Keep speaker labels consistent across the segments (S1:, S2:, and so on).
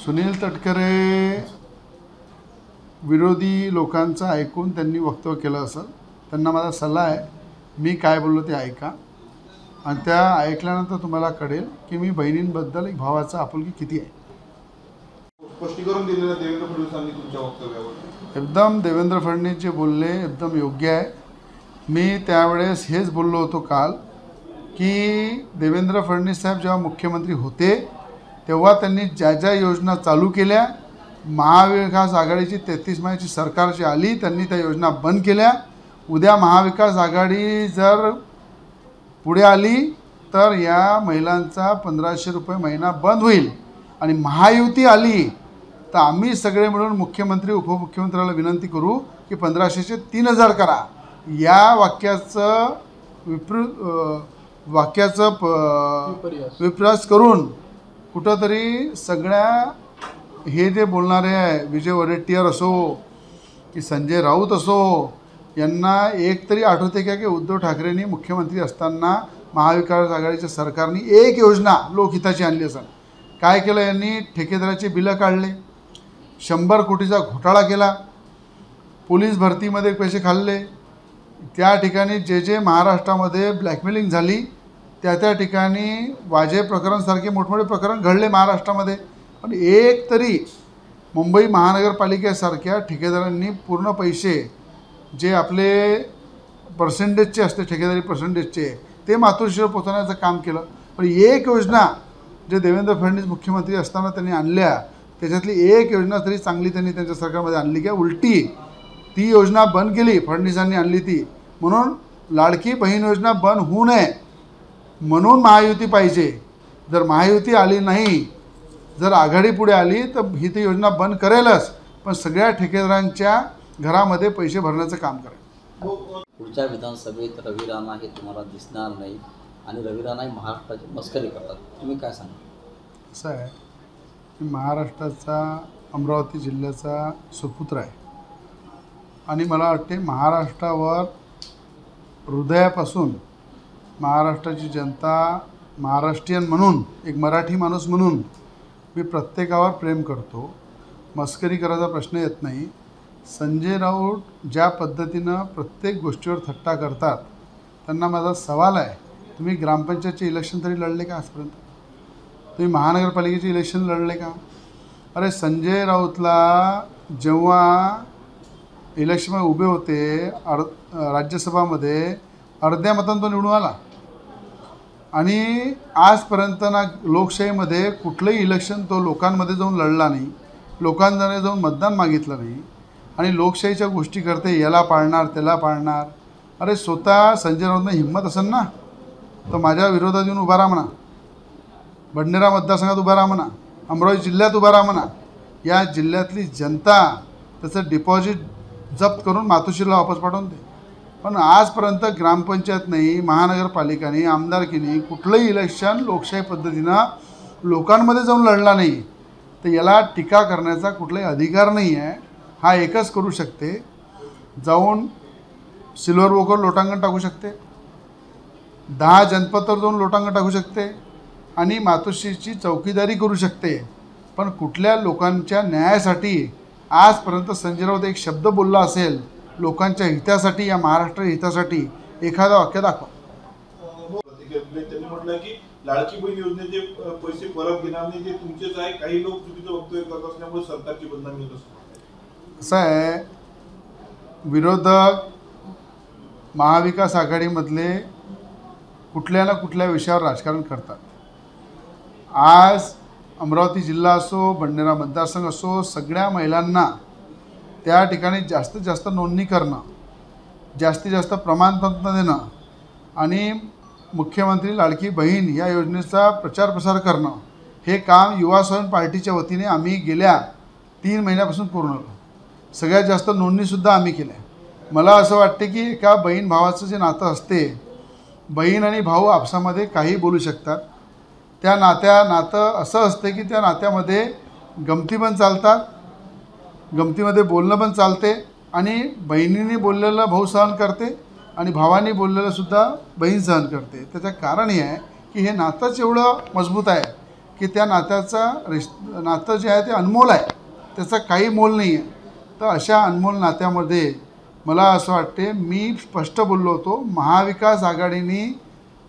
S1: सुनील तटकरे विरोधी लोकांचं ऐकून त्यांनी वक्तव्य केलं असेल. त्यांना माझा सल्ला आहे, मी काय बोललो ते ऐका आणि त्या ऐकल्यानंतर तुम्हाला कळेल की मी बहिणींबद्दल एक भावाचा आपुलकी किती आहे.
S2: स्पष्टीकरण दिलेलं देवेंद्र फडणवीसांनी तुमच्या वक्तव्यावर
S1: एकदम देवेंद्र फडणवीस जे बोलले एकदम योग्य आहे. मी त्यावेळेस हेच बोललो होतो काल की देवेंद्र फडणवीस साहेब जेव्हा मुख्यमंत्री होते तेव्हा त्यांनी ज्या ज्या योजना चालू केल्या, महाविकास आघाडीची 33 महिन्याची सरकार जी आली त्यांनी त्या योजना बंद केल्या. उद्या महाविकास आघाडी जर पुढे आली तर या महिलांचा 1500 रुपये महिना बंद होईल आणि महायुती आली तर आम्ही सगळे मिळून मुख्यमंत्री उपमुख्यमंत्र्याला विनंती करू की 1500चे 3000 करा. या वाक्याचं विपर्यास करून कुठंतरी सगळ्या हे जे बोलणारे आहे, विजय वडेट्टीवार असो की संजय राऊत असो, यांना एक तरी आठवते का की उद्धव ठाकरेंनी मुख्यमंत्री असताना महाविकास आघाडीच्या सरकारने एक योजना लोकहिताची आणली असेल. काय केलं यांनी? ठेकेदाराची बिलं काढले, 100 कोटीचा घोटाळा केला, पोलीस भरतीमध्ये पैसे खाल्ले, त्या ठिकाणी जे महाराष्ट्रामध्ये ब्लॅकमेलिंग झाली त्या ठिकाणी वाजे प्रकरणसारखे मोठमोठे प्रकरण घडले महाराष्ट्रामध्ये. पण एक तरी मुंबई महानगरपालिकेसारख्या ठेकेदारांनी पूर्ण पैसे जे आपले पर्सेंटेजचे असते, ठेकेदारी पर्सेंटेजचे, ते मातोश्रीवर पोहोचवण्याचं काम केलं. पण एक योजना जे देवेंद्र फडणवीस मुख्यमंत्री असताना त्यांनी आणल्या त्याच्यातली एक योजना तरी चांगली त्यांनी त्यांच्या सरकारमध्ये आणली का? उलटी ती योजना बंद केली, फडणवीसांनी आणली ती. म्हणून लाडकी बहीण योजना बंद होऊ नये म्हणून महायुती पाहिजे. जर महायुती आली नाही, जर आघाडी पुढे आली तर ही ती योजना बंद करेलच, पण सगळ्या ठेकेदारांच्या घरामध्ये पैसे भरण्याचं काम करेल.
S3: पुढच्या विधानसभेत रवी राणा हे तुम्हाला दिसणार नाही आणि रवी राणा ही महाराष्ट्राची मस्करी करतात, तुम्ही काय सांगा?
S1: असं आहे की महाराष्ट्राचा, अमरावती जिल्ह्याचा सुपुत्र आहे आणि मला वाटते महाराष्ट्रावर हृदयापासून महाराष्ट्राची जनता, महाराष्ट्रीयन म्हणून, एक मराठी माणूस म्हणून मी प्रत्येकावर प्रेम करतो. मस्करी करायचा प्रश्न येत नाही. संजय राऊत ज्या पद्धतीनं प्रत्येक गोष्टीवर थट्टा करतात, त्यांना माझा सवाल आहे, तुम्ही ग्रामपंचायतचे इलेक्शन तरी लढले का आजपर्यंत? तुम्ही महानगरपालिकेचे इलेक्शन लढले का? अरे संजय राऊतला जेव्हा इलेक्शनमध्ये उभे होते राज्यसभामध्ये अर्ध्या मतांनी तो निवडून आला आणि आजपर्यंत ना लोकशाहीमध्ये कुठलंही इलेक्शन तो लोकांमध्ये जाऊन लढला नाही, लोकांना जाऊन मतदान मागितलं नाही आणि लोकशाहीच्या गोष्टी करते, याला पाळणार त्याला पाळणार. अरे स्वतः संजय राऊतनं हिंमत असेल ना तर माझ्या विरोधात येऊन उभा राहा म्हणा, बडनेरा मतदारसंघात उभा राहा म्हणा, अमरावती जिल्ह्यात उभा राहा म्हणा. या जिल्ह्यातली जनता त्याचं डिपॉझिट जप्त करून मातोश्रीला वापस पाठवून दे. पण आजपर्यंत ग्रामपंचायत नाही, महानगरपालिकाने, आमदारकीने कुठलंही इलेक्शन लोकशाही पद्धतीनं लोकांमध्ये जाऊन लढला नाही. तर याला टीका करण्याचा कुठलाही अधिकार नाही आहे. हा एकच करू शकते, जाऊन सिल्वर वोकर लोटांगण टाकू शकते, 10 जनपदावर जाऊन लोटांगण टाकू शकते आणि मातोश्रीची चौकीदारी करू शकते. पण कुठल्या लोकांच्या न्यायासाठी आजपर्यंत संजय राऊत एक शब्द बोलला असेल लोकांच्या हितासाठी, या महाराष्ट्र हितासाठी, एखादा वाक्य दाखवा.
S2: त्यांनी म्हटलं की लाडकी बहीण योजनेचे पैसे परत घेणार नाही, जे तुमचेच आहे. काही लोक चुकीचं वक्तव्य करत असल्यामुळे सरकारची बदनामी होत असते.
S1: असं आहे, विरोधक महाविकास आघाडीमधले कुठल्या ना कुठल्या विषयावर राजकारण करतात. आज अमरावती जिल्हा असो, बडनेरा मतदारसंघ असो, सगळ्या महिलांना त्या ठिकाणी जास्तीत जास्त नोंदणी करणं, जास्तीत जास्त प्रमाणपत्र देणं आणि मुख्यमंत्री लाडकी बहीण या योजनेचा प्रचार प्रसार करणं, हे काम युवा स्वयं पार्टीच्या वतीने आम्ही गेल्या 3 महिन्यापासून पूर्ण केलं. सगळ्यात जास्त नोंदणीसुद्धा आम्ही केल्या. मला असं वाटते की एका बहीण भावाचं जे नातं असते, बहीण आणि भाऊ आपसामध्ये काही बोलू शकतात. त्या नातं असं असते की त्या नात्यामध्ये गमती पण चालतात, गमतीमध्ये बोलणं पण चालते आणि बहिणीने बोललेलं भाऊ सहन करते आणि भावाने बोललेलं सुद्धा बहीण सहन करते. त्याचं कारण हे आहे की हे नातंच एवढं मजबूत आहे की त्या नातं जे आहे ते अनमोल आहे, त्याचं काही मोल नाही आहे. तर अशा अनमोल नात्यामध्ये मला असं वाटते, मी स्पष्ट बोललो होतो, महाविकास आघाडीने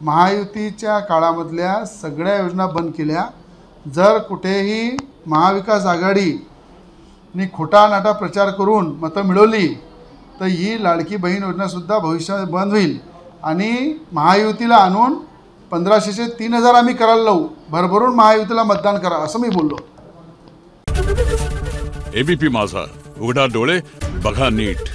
S1: महायुतीच्या काळामधल्या सगळ्या योजना बंद केल्या. जर कुठेही महाविकास आघाडीने खोटा नाटा प्रचार करून मतं मिळवली तर ही लाडकी बहीण योजनासुद्धा भविष्यात बंद होईल आणि महायुतीला आणून 1500चे 3000 आम्ही करायला लावू. भरभरून महायुतीला मतदान करा असं मी बोललो.
S4: एबीपी माझा, उघडा डोळे बघा नीट.